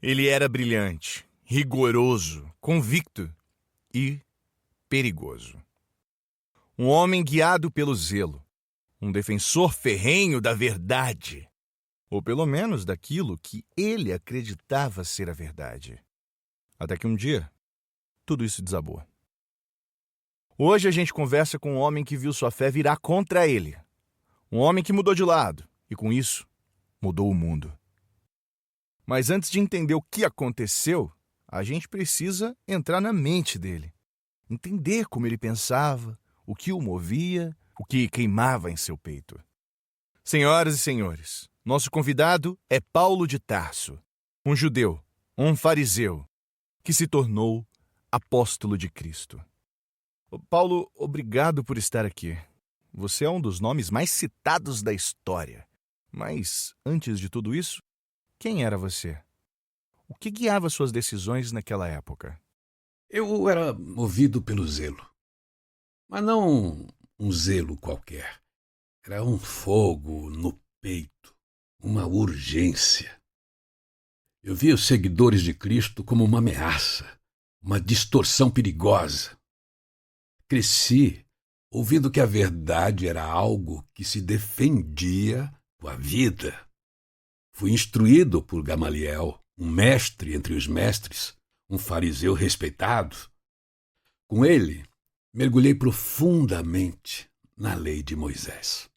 Ele era brilhante, rigoroso, convicto e perigoso. Um homem guiado pelo zelo, um defensor ferrenho da verdade, ou pelo menos daquilo que ele acreditava ser a verdade. Até que um dia, tudo isso desabou. Hoje a gente conversa com um homem que viu sua fé virar contra ele. Um homem que mudou de lado e, com isso, mudou o mundo. Mas antes de entender o que aconteceu, a gente precisa entrar na mente dele. Entender como ele pensava, o que o movia, o que queimava em seu peito. Senhoras e senhores, nosso convidado é Paulo de Tarso, um judeu, um fariseu, que se tornou apóstolo de Cristo. Paulo, obrigado por estar aqui. Você é um dos nomes mais citados da história. Mas, antes de tudo isso, quem era você? O que guiava suas decisões naquela época? Eu era movido pelo zelo. Mas não um zelo qualquer. Era um fogo no peito, uma urgência. Eu via os seguidores de Cristo como uma ameaça, uma distorção perigosa. Cresci ouvindo que a verdade era algo que se defendia com a vida. Fui instruído por Gamaliel, um mestre entre os mestres, um fariseu respeitado. Com ele, mergulhei profundamente na lei de Moisés.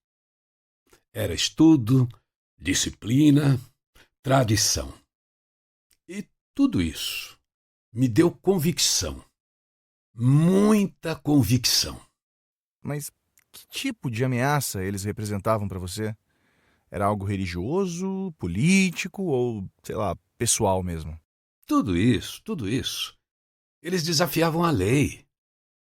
Era estudo, disciplina, tradição. E tudo isso me deu convicção, muita convicção. Mas que tipo de ameaça eles representavam para você? Era algo religioso, político ou, sei lá, pessoal mesmo? Tudo isso, tudo isso. Eles desafiavam a lei,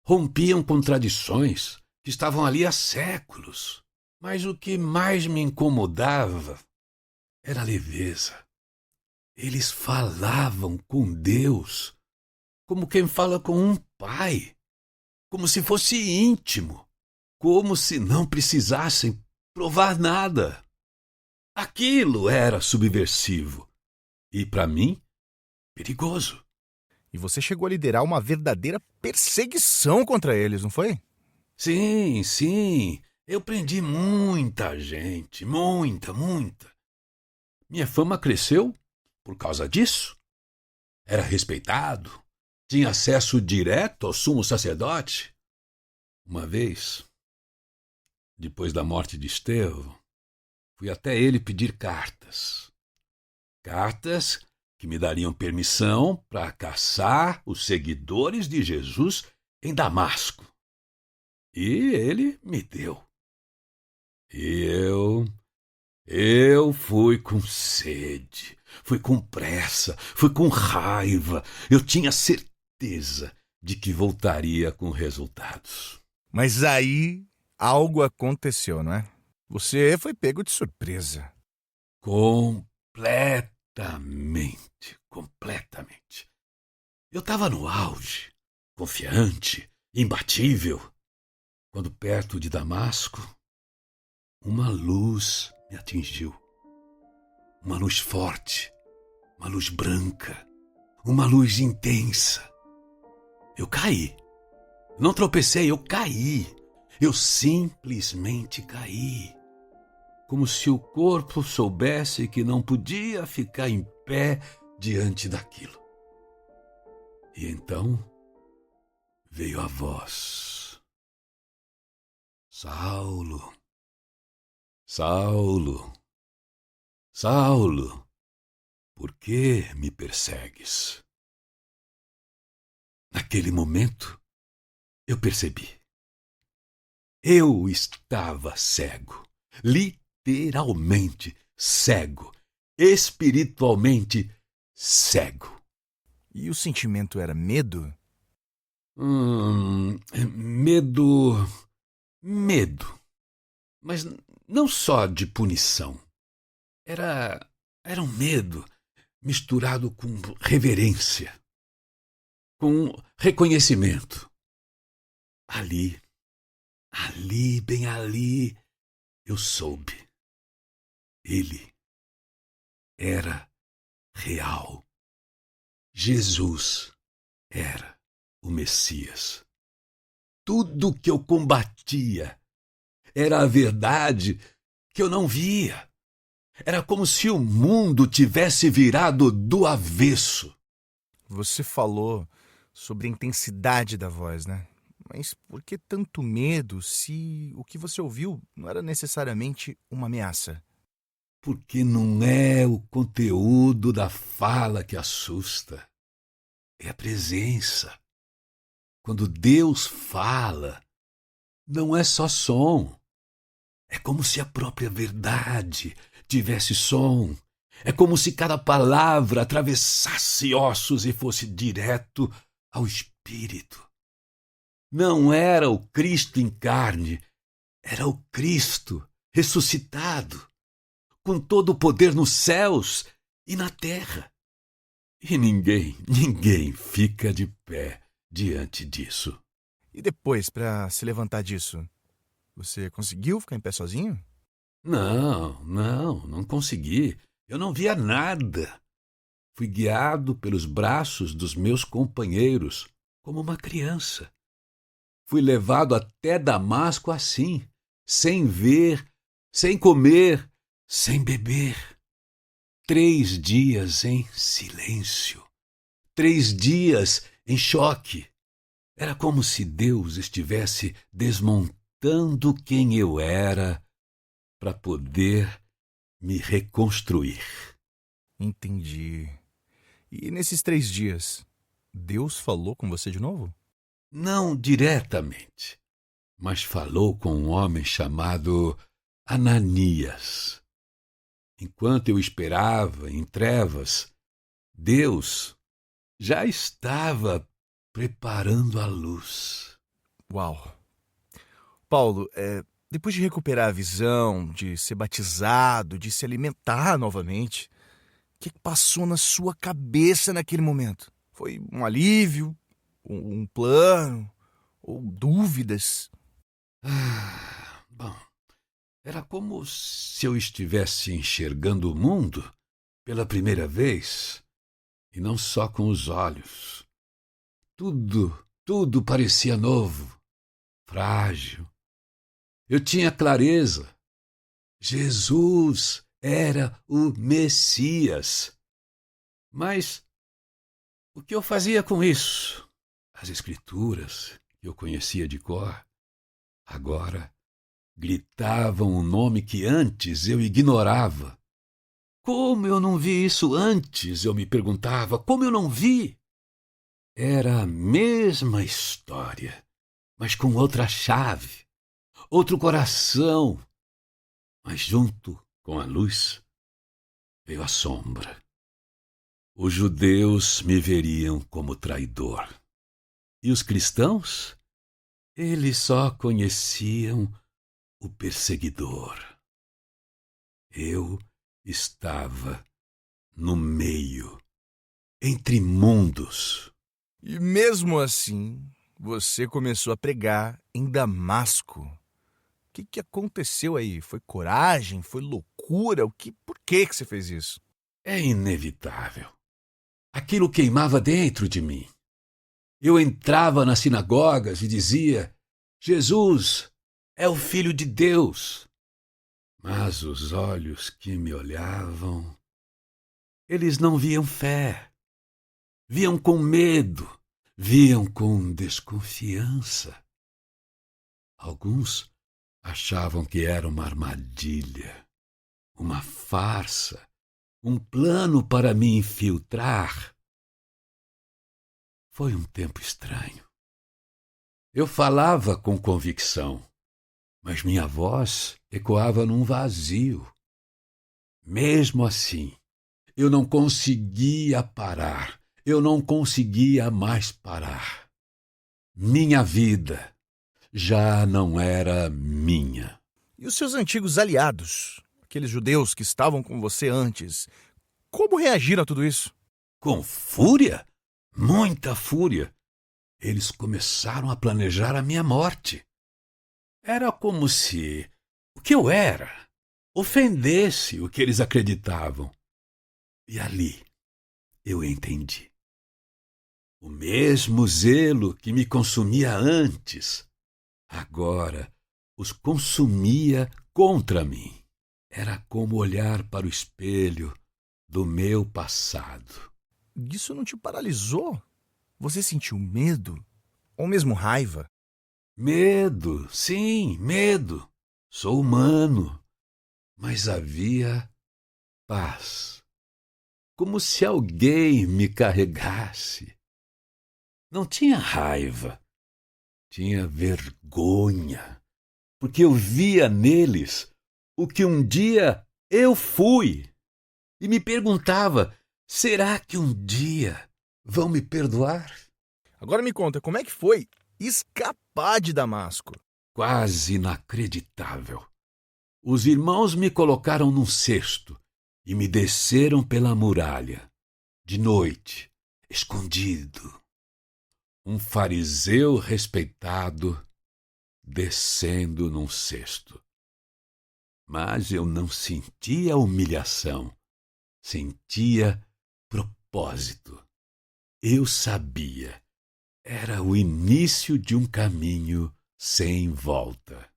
rompiam com tradições que estavam ali há séculos. Mas o que mais me incomodava era a leveza. Eles falavam com Deus como quem fala com um pai, como se fosse íntimo, como se não precisassem provar nada. Aquilo era subversivo e, para mim, perigoso. E você chegou a liderar uma verdadeira perseguição contra eles, não foi? Sim, sim, eu prendi muita gente, muita. Minha fama cresceu por causa disso. Era respeitado, tinha acesso direto ao sumo sacerdote. Uma vez, depois da morte de Estevão, fui até ele pedir cartas. Cartas que me dariam permissão para caçar os seguidores de Jesus em Damasco. E ele me deu. E eu fui com sede, fui com pressa, fui com raiva. Eu tinha certeza de que voltaria com resultados. Mas aí algo aconteceu, não é? Você foi pego de surpresa. Completamente. Eu estava no auge, confiante, imbatível, quando perto de Damasco, uma luz me atingiu. Uma luz forte, uma luz branca, uma luz intensa. Eu caí. Não tropecei, eu caí. Eu simplesmente caí. Como se o corpo soubesse que não podia ficar em pé diante daquilo. E então veio a voz. Saulo, Saulo, Saulo, por que me persegues? Naquele momento, eu percebi. Eu estava cego, literalmente cego, espiritualmente cego. E o sentimento era medo? Medo. Mas não só de punição. Era um medo misturado com reverência, com reconhecimento. Ali, bem ali, eu soube. Ele era real. Jesus era o Messias. Tudo que eu combatia era a verdade que eu não via. Era como se o mundo tivesse virado do avesso. Você falou sobre a intensidade da voz, né? Mas por que tanto medo se o que você ouviu não era necessariamente uma ameaça? Porque não é o conteúdo da fala que assusta, é a presença. Quando Deus fala, não é só som. É como se a própria verdade tivesse som. É como se cada palavra atravessasse ossos e fosse direto ao espírito. Não era o Cristo em carne, era o Cristo ressuscitado, com todo o poder nos céus e na terra. E ninguém fica de pé diante disso. E depois, para se levantar disso, você conseguiu ficar em pé sozinho? Não consegui. Eu não via nada. Fui guiado pelos braços dos meus companheiros, como uma criança. Fui levado até Damasco assim, sem ver, sem comer, sem beber. 3 dias em silêncio. 3 dias em choque. Era como se Deus estivesse desmontando quem eu era para poder me reconstruir. Entendi. E nesses 3 dias, Deus falou com você de novo? Não diretamente, mas falou com um homem chamado Ananias. Enquanto eu esperava em trevas, Deus já estava preparando a luz. Uau! Paulo, depois de recuperar a visão, de ser batizado, de se alimentar novamente, o que passou na sua cabeça naquele momento? Foi um alívio? Um plano? Ou dúvidas? Bom, era como se eu estivesse enxergando o mundo pela primeira vez, e não só com os olhos. Tudo parecia novo, frágil. Eu tinha clareza. Jesus era o Messias. Mas o que eu fazia com isso? As Escrituras, que eu conhecia de cor, agora gritavam um nome que antes eu ignorava. Como eu não vi isso antes? Eu me perguntava. Como eu não vi? Era a mesma história, mas com outra chave, outro coração. Mas junto com a luz veio a sombra. Os judeus me veriam como traidor. E os cristãos? Eles só conheciam o perseguidor. Eu estava no meio, entre mundos. E mesmo assim, você começou a pregar em Damasco. O que aconteceu aí? Foi coragem? Foi loucura? Por que você fez isso? É inevitável. Aquilo queimava dentro de mim. Eu entrava nas sinagogas e dizia: Jesus é o Filho de Deus. Mas os olhos que me olhavam, eles não viam fé. Viam com medo, viam com desconfiança. Alguns achavam que era uma armadilha, uma farsa, um plano para me infiltrar. Foi um tempo estranho. Eu falava com convicção, mas minha voz ecoava num vazio. Mesmo assim, eu não conseguia parar. Eu não conseguia mais parar. Minha vida já não era minha. E os seus antigos aliados, aqueles judeus que estavam com você antes, como reagiram a tudo isso? Com fúria? Muita fúria. Eles começaram a planejar a minha morte. Era como se o que eu era ofendesse o que eles acreditavam. E ali eu entendi. O mesmo zelo que me consumia antes, agora os consumia contra mim. Era como olhar para o espelho do meu passado. Isso não te paralisou? Você sentiu medo? Ou mesmo raiva? Medo, sim, medo. Sou humano. Mas havia paz. Como se alguém me carregasse. Não tinha raiva. Tinha vergonha. Porque eu via neles o que um dia eu fui. E me perguntava, será que um dia vão me perdoar? Agora me conta, como é que foi escapar de Damasco? Quase inacreditável. Os irmãos me colocaram num cesto e me desceram pela muralha, de noite, escondido. Um fariseu respeitado descendo num cesto. Mas eu não sentia humilhação, sentia propósito. Eu sabia, era o início de um caminho sem volta.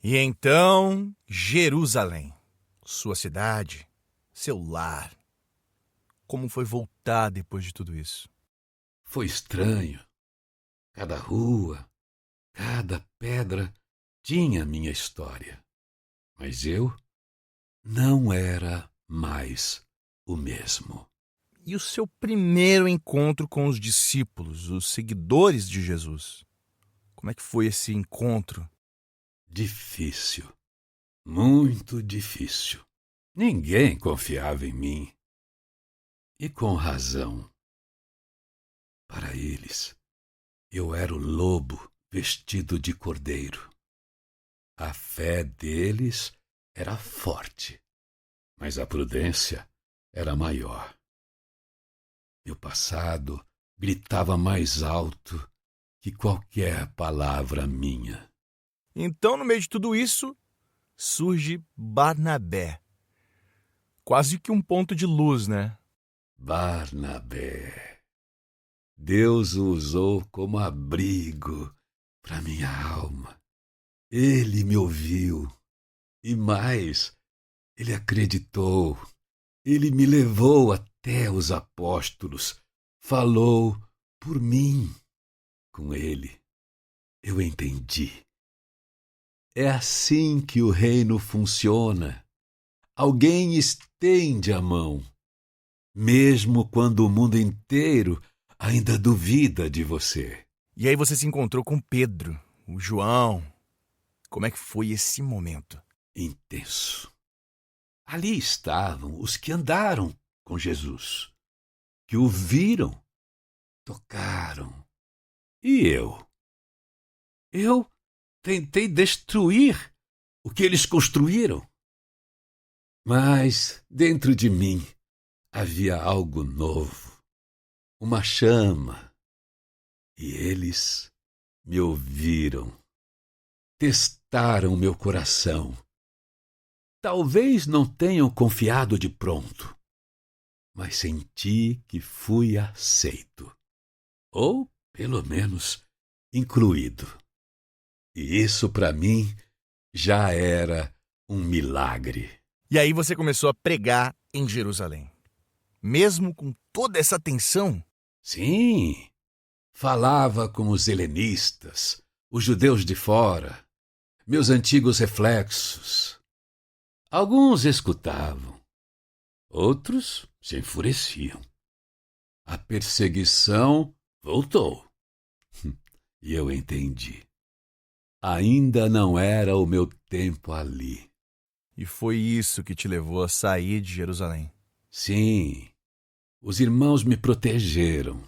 E então, Jerusalém, sua cidade, seu lar. Como foi voltar depois de tudo isso? Foi estranho. Cada rua, cada pedra tinha minha história. Mas eu não era mais o mesmo. E o seu primeiro encontro com os discípulos, os seguidores de Jesus? Como é que foi esse encontro? Difícil, muito difícil. Ninguém confiava em mim. E com razão. Para eles, eu era o lobo vestido de cordeiro. A fé deles era forte, mas a prudência era maior. Meu passado gritava mais alto que qualquer palavra minha. Então, no meio de tudo isso, surge Barnabé. Quase que um ponto de luz, né? Barnabé. Deus o usou como abrigo para minha alma. Ele me ouviu. E mais, ele acreditou. Ele me levou até os apóstolos. Falou por mim. Com ele, eu entendi. É assim que o reino funciona. Alguém estende a mão, mesmo quando o mundo inteiro ainda duvida de você. E aí você se encontrou com Pedro, o João. Como é que foi esse momento? Intenso. Ali estavam os que andaram com Jesus, que o viram, tocaram. E eu? Eu tentei destruir o que eles construíram. Mas dentro de mim havia algo novo, uma chama. E eles me ouviram, testaram meu coração. Talvez não tenham confiado de pronto, mas senti que fui aceito, ou pelo menos incluído. E isso para mim já era um milagre. E aí você começou a pregar em Jerusalém. Mesmo com toda essa tensão? Sim, falava com os helenistas, os judeus de fora, meus antigos reflexos. Alguns escutavam, outros se enfureciam. A perseguição voltou. E eu entendi. Ainda não era o meu tempo ali. E foi isso que te levou a sair de Jerusalém. Sim, os irmãos me protegeram.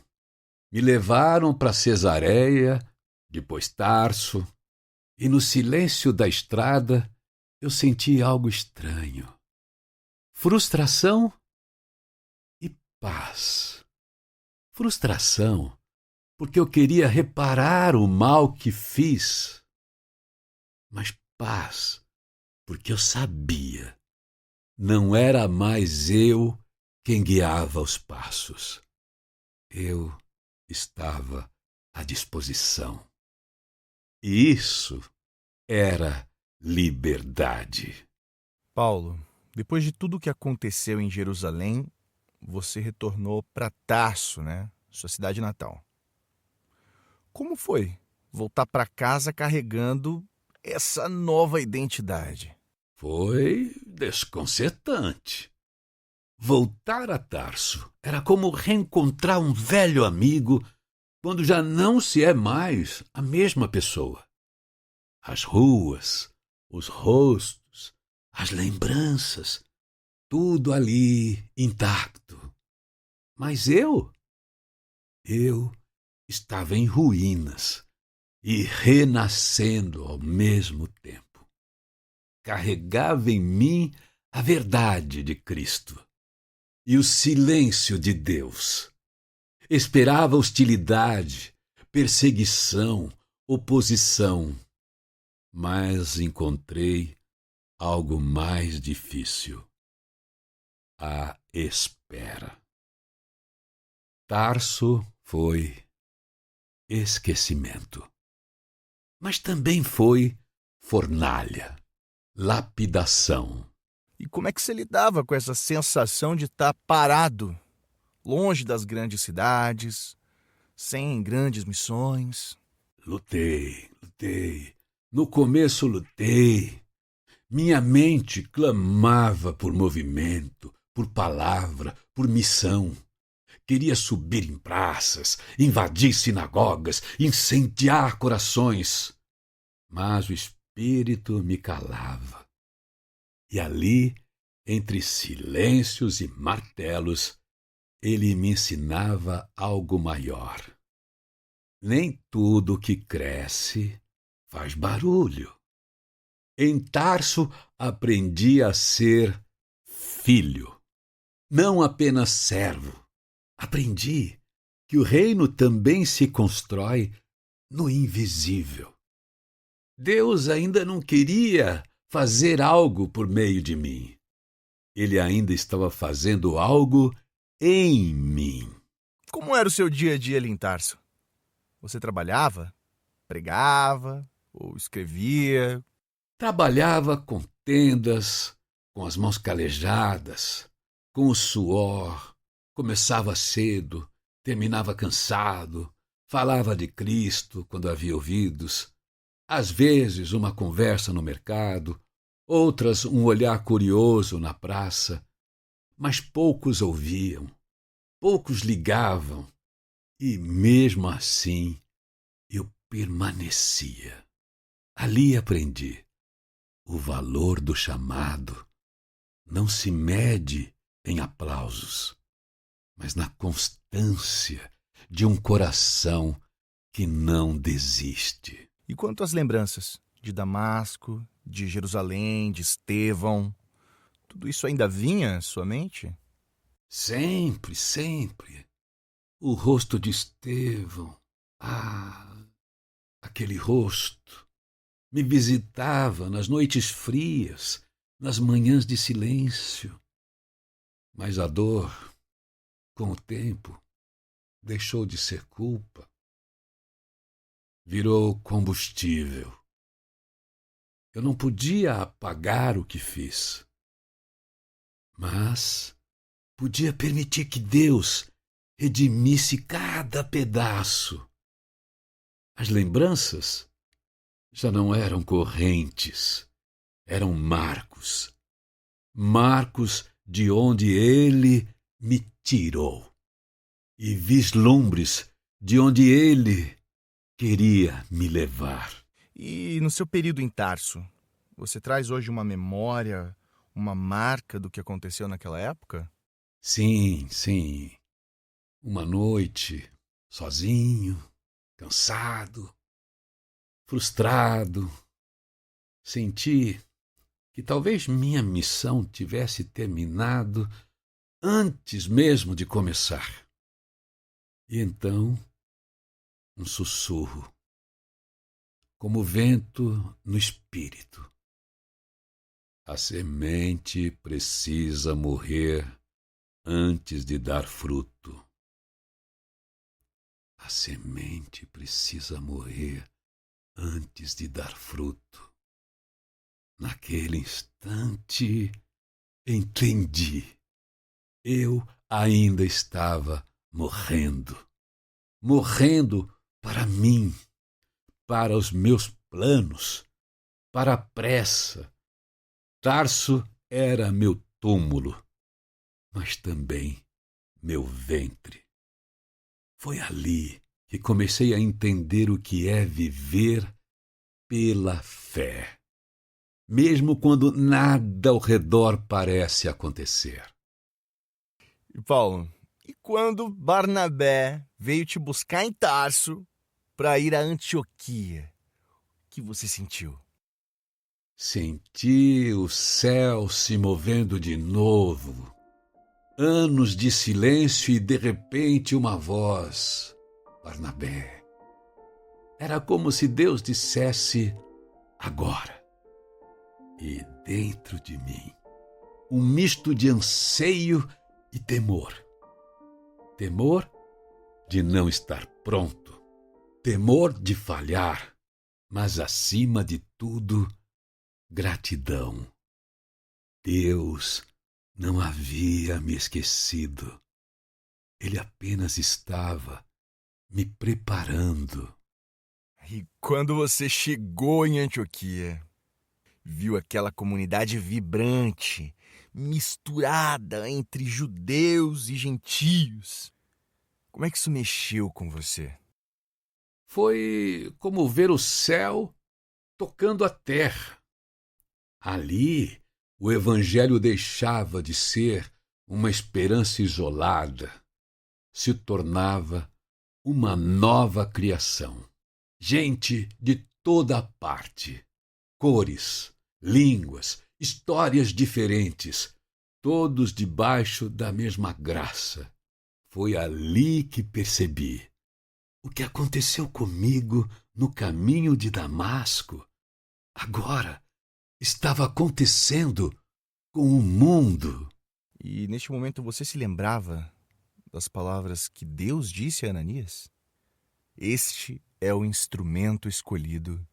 Me levaram para Cesareia, depois Tarso, e no silêncio da estrada eu senti algo estranho. Frustração e paz. Frustração, porque eu queria reparar o mal que fiz. Mas paz, porque eu sabia. Não era mais eu quem guiava os passos. Eu estava à disposição. E isso era liberdade. Paulo, depois de tudo o que aconteceu em Jerusalém, você retornou para Tarso, né? Sua cidade natal. Como foi voltar para casa carregando essa nova identidade? Foi desconcertante. Voltar a Tarso era como reencontrar um velho amigo quando já não se é mais a mesma pessoa. As ruas, os rostos, as lembranças, tudo ali intacto. Mas eu estava em ruínas e renascendo ao mesmo tempo. Carregava em mim a verdade de Cristo e o silêncio de Deus. Esperava hostilidade, perseguição, oposição, mas encontrei algo mais difícil: a espera. Tarso foi esquecimento, mas também foi fornalha, lapidação. E como é que você lidava com essa sensação de estar parado, longe das grandes cidades, sem grandes missões? Lutei. No começo lutei. Minha mente clamava por movimento, por palavra, por missão. Queria subir em praças, invadir sinagogas, incendiar corações. Mas o espírito me calava. E ali, entre silêncios e martelos, ele me ensinava algo maior. Nem tudo que cresce faz barulho. Em Tarso aprendi a ser filho, não apenas servo. Aprendi que o reino também se constrói no invisível. Deus ainda não queria fazer algo por meio de mim. Ele ainda estava fazendo algo em mim. Como era o seu dia a dia ali em Tarso? Você trabalhava? Pregava? Ou escrevia? Trabalhava com tendas, com as mãos calejadas, com o suor. Começava cedo, terminava cansado, falava de Cristo quando havia ouvidos. Às vezes uma conversa no mercado, outras um olhar curioso na praça. Mas poucos ouviam, poucos ligavam, e mesmo assim eu permanecia. Ali aprendi: o valor do chamado não se mede em aplausos, mas na constância de um coração que não desiste. E quanto às lembranças de Damasco, de Jerusalém, de Estevão, tudo isso ainda vinha à sua mente? Sempre. O rosto de Estevão. Aquele rosto me visitava nas noites frias, nas manhãs de silêncio. Mas a dor, com o tempo, deixou de ser culpa. Virou combustível. Eu não podia apagar o que fiz, mas podia permitir que Deus redimisse cada pedaço. As lembranças já não eram correntes, eram marcos. Marcos de onde Ele me tirou. E vislumbres de onde Ele queria me levar. E no seu período em Tarso, você traz hoje uma memória, uma marca do que aconteceu naquela época? Sim. Uma noite, sozinho, cansado, frustrado, senti que talvez minha missão tivesse terminado antes mesmo de começar. E então, um sussurro, como vento no espírito. A semente precisa morrer antes de dar fruto. A semente precisa morrer antes de dar fruto. Naquele instante, entendi. Eu ainda estava morrendo. Morrendo para mim, para os meus planos, para a pressa. Tarso era meu túmulo, mas também meu ventre. Foi ali que comecei a entender o que é viver pela fé, mesmo quando nada ao redor parece acontecer. E Paulo, e quando Barnabé veio te buscar em Tarso para ir a Antioquia, o que você sentiu? Senti o céu se movendo de novo. Anos de silêncio e de repente uma voz. Barnabé. Era como se Deus dissesse agora. E dentro de mim, um misto de anseio e temor. Temor de não estar pronto. Temor de falhar. Mas acima de tudo, gratidão. Deus não havia me esquecido. Ele apenas estava me preparando. E quando você chegou em Antioquia, viu aquela comunidade vibrante, misturada entre judeus e gentios, como é que isso mexeu com você? Foi como ver o céu tocando a terra. Ali, o Evangelho deixava de ser uma esperança isolada, se tornava uma nova criação. Gente de toda parte, cores, línguas, histórias diferentes, todos debaixo da mesma graça. Foi ali que percebi. O que aconteceu comigo no caminho de Damasco, agora estava acontecendo com o mundo. E neste momento você se lembrava das palavras que Deus disse a Ananias? Este é o instrumento escolhido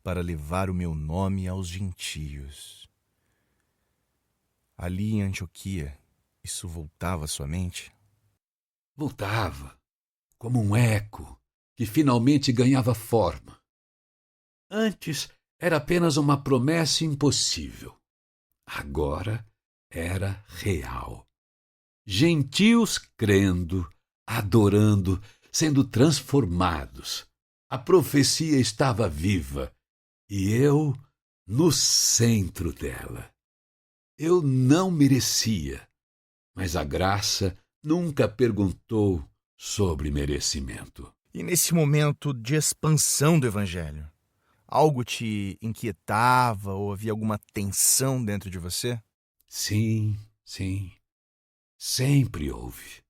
para levar o meu nome aos gentios. Ali em Antioquia, isso voltava à sua mente? Voltava, como um eco que finalmente ganhava forma. Antes era apenas uma promessa impossível. Agora era real. Gentios crendo, adorando, sendo transformados. A profecia estava viva e eu no centro dela. Eu não merecia, mas a graça nunca perguntou sobre merecimento. E nesse momento de expansão do Evangelho, algo te inquietava ou havia alguma tensão dentro de você? Sim. Sempre houve.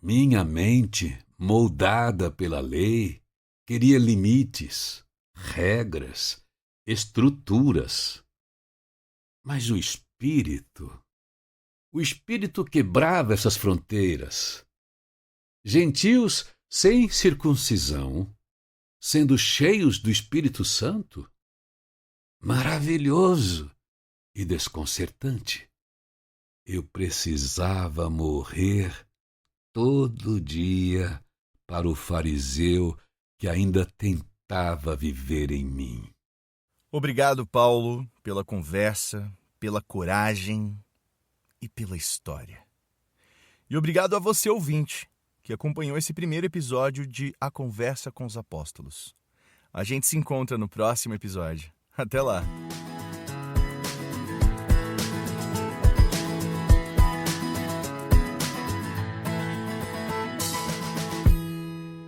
Minha mente, moldada pela lei, queria limites, regras, estruturas. Mas o Espírito quebrava essas fronteiras. Gentios sem circuncisão, sendo cheios do Espírito Santo? Maravilhoso e desconcertante. Eu precisava morrer todo dia para o fariseu que ainda tentava viver em mim. Obrigado, Paulo, pela conversa, pela coragem e pela história. E obrigado a você, ouvinte, que acompanhou esse primeiro episódio de A Conversa com os Apóstolos. A gente se encontra no próximo episódio. Até lá!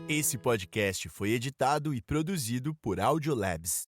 Esse podcast foi editado e produzido por Audiolabs.